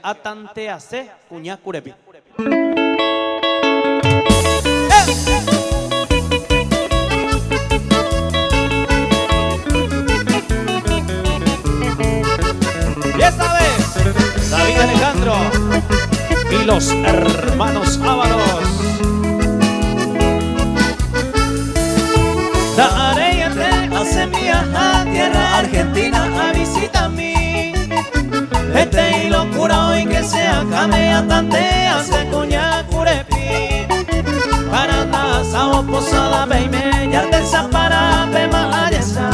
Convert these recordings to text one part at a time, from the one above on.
atante hace cuña curepi. Y esta vez, David Alejandro y los hermanos Ábalos. Daré y te hace mi a tierra argentina a visitarme. Este y locura hoy que se acabe atante hace cuña curepi. Para la sao posada veime ya te zapara pema ayesa.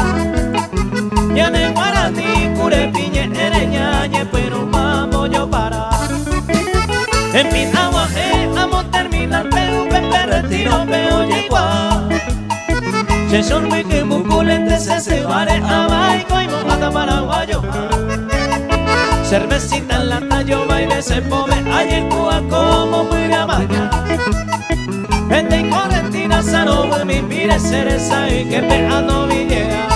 Ya ne guarani curepi ye ereñañe pero vamos yo para. En mi agua amo terminar PUP retiro peo yegua. Se son muy que muculente se vale a baico y mojada paraguayo. Cervecita en lata yo baile se pove ayer Cuba como muy de amaña. Vente y correntina sano mi mire cereza y que pejando villea.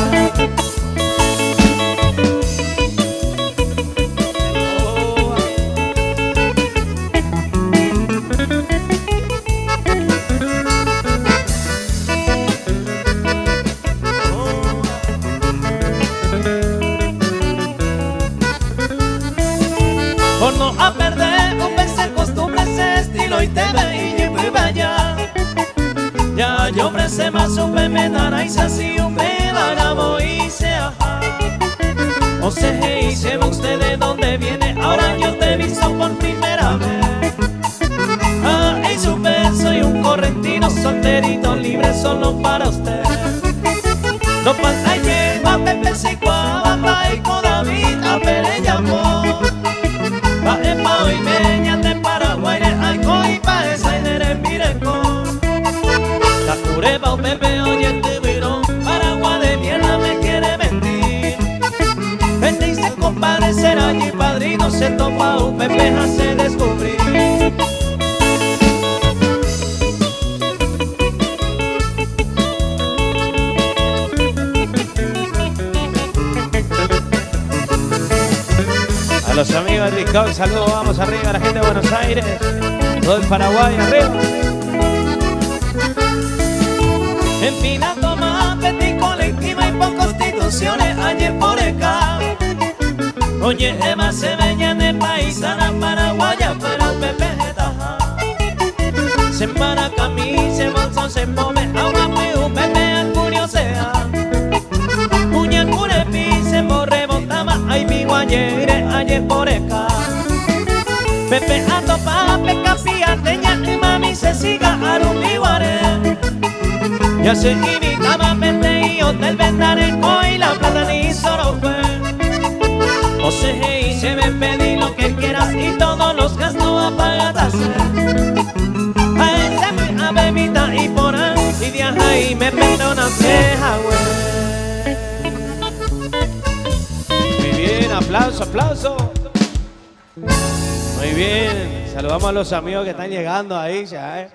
Por no a perder un vencer costumbres estilo y te ve y vaya. Ya yo ofrece más un me nariz así un pedaramo y se ajá. O se y se va usted de dónde viene, ahora yo te he visto por primera vez. Ah, y su soy un correntino solterito libre solo para usted. No falta lleva Pepe Sicuaba, Paico David, a Pere llamó. Pa' epa y meña de Paraguay, ay coi pa' esa y nere mireco. La cureba o Pepe oye te viró, Paraguay de mierda me quiere mentir. Vente y se compadre será allí padrino, se topa un Pepe hace descubrir. Los amigos de Discord, saludos, vamos arriba a la gente de Buenos Aires, todo el Paraguay arriba. Empinando más petit colectiva y por constituciones ayer por acá. Oye, Eva se veña de paisana paraguaya, pero el Pepe taja. Se embara camí, se bolsón, se move, ahora muy un Pepe al curiosea. Uña curepi, se morre, botama, ay mi guayere, ayer por acá. Pepe ando pa' peca piateña y mami se siga a un iguare. Ya se invitaba vende y hotel vendareco y la plata ni solo fue. O se y se ven pedir lo que quieras y todos los gastos apagadas. A ese muy a bebita y por ahí y viaja y me perdona vieja güey. Muy bien, aplauso, aplauso. Muy bien, saludamos a los amigos que están llegando ahí ya,